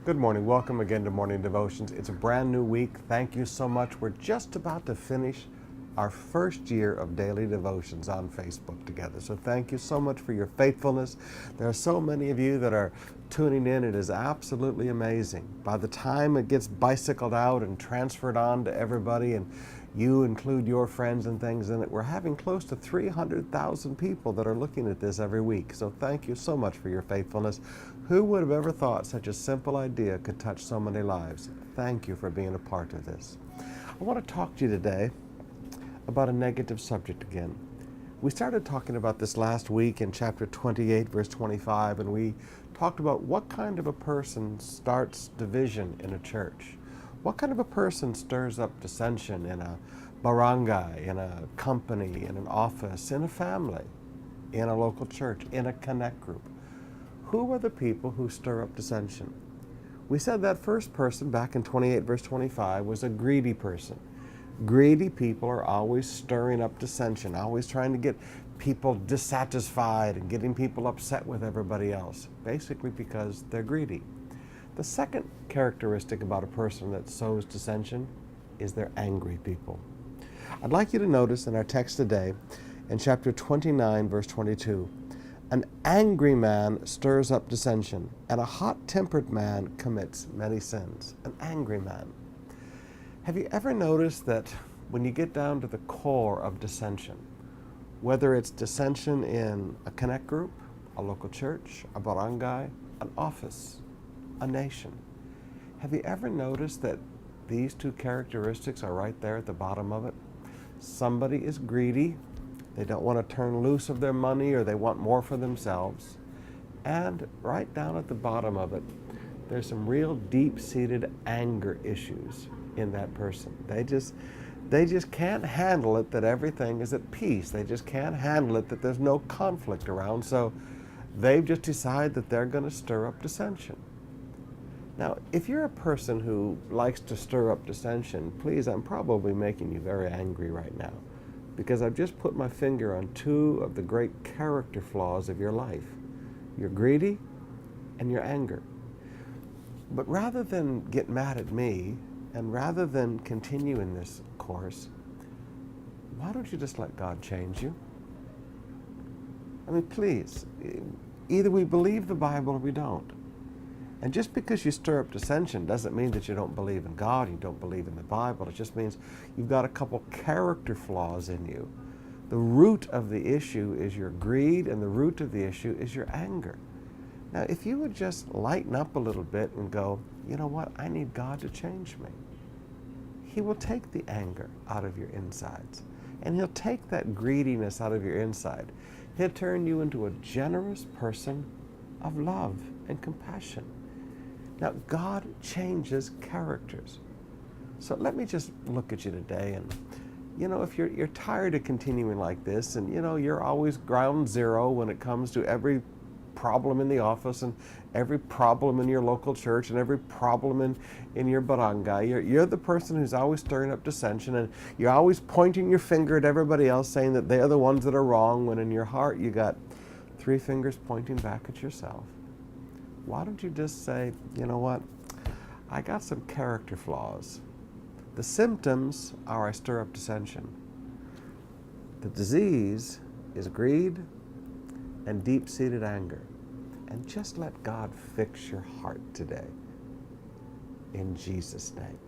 Good morning. Welcome again to Morning Devotions. It's a brand new week. Thank you so much. We're just about to finish our first year of daily devotions on Facebook together. So thank you so much for your faithfulness. There are so many of you that are tuning in. It is absolutely amazing. By the time it gets bicycled out and transferred on to everybody, and you include your friends and things in it, we're having close to 300,000 people that are looking at this every week. So thank you so much for your faithfulness. Who would have ever thought such a simple idea could touch so many lives? Thank you for being a part of this. I want to talk to you today about a negative subject again. We started talking about this last week in chapter 28, verse 25, and we talked about what kind of a person starts division in a church. What kind of a person stirs up dissension in a barangay, in a company, in an office, in a family, in a local church, in a connect group? Who are the people who stir up dissension? We said that first person back in 28 verse 25 was a greedy person. Greedy people are always stirring up dissension, always trying to get people dissatisfied and getting people upset with everybody else, basically because they're greedy. The second characteristic about a person that sows dissension is they're angry people. I'd like you to notice in our text today, in chapter 29, verse 22, an angry man stirs up dissension, and a hot-tempered man commits many sins. An angry man. Have you ever noticed that when you get down to the core of dissension, whether it's dissension in a connect group, a local church, a barangay, an office, a nation, have you ever noticed that these two characteristics are right there at the bottom of it? Somebody is greedy. They don't want to turn loose of their money, or they want more for themselves. And right down at the bottom of it, there's some real deep-seated anger issues in that person. They just can't handle it that everything is at peace. They just can't handle it that there's no conflict around. So they've just decided that they're going to stir up dissension. Now, if you're a person who likes to stir up dissension, please, I'm probably making you very angry right now, because I've just put my finger on two of the great character flaws of your life. You're greedy and your anger. But rather than get mad at me, and rather than continue in this course, why don't you just let God change you? I mean, please, either we believe the Bible or we don't. And just because you stir up dissension doesn't mean that you don't believe in God, you don't believe in the Bible. It just means you've got a couple character flaws in you. The root of the issue is your greed, and the root of the issue is your anger. Now, if you would just lighten up a little bit and go, you know what, I need God to change me. He will take the anger out of your insides, and He'll take that greediness out of your inside. He'll turn you into a generous person of love and compassion. Now, God changes characters. So let me just look at you today, and if you're tired of continuing like this, and you're always ground zero when it comes to every problem in the office and every problem in your local church and every problem in your barangay. You're the person who's always stirring up dissension, and you're always pointing your finger at everybody else saying that they're the ones that are wrong, when in your heart you got three fingers pointing back at yourself. Why don't you just say, you know what, I got some character flaws. The symptoms are I stir up dissension. The disease is greed and deep-seated anger. And just let God fix your heart today. In Jesus' name.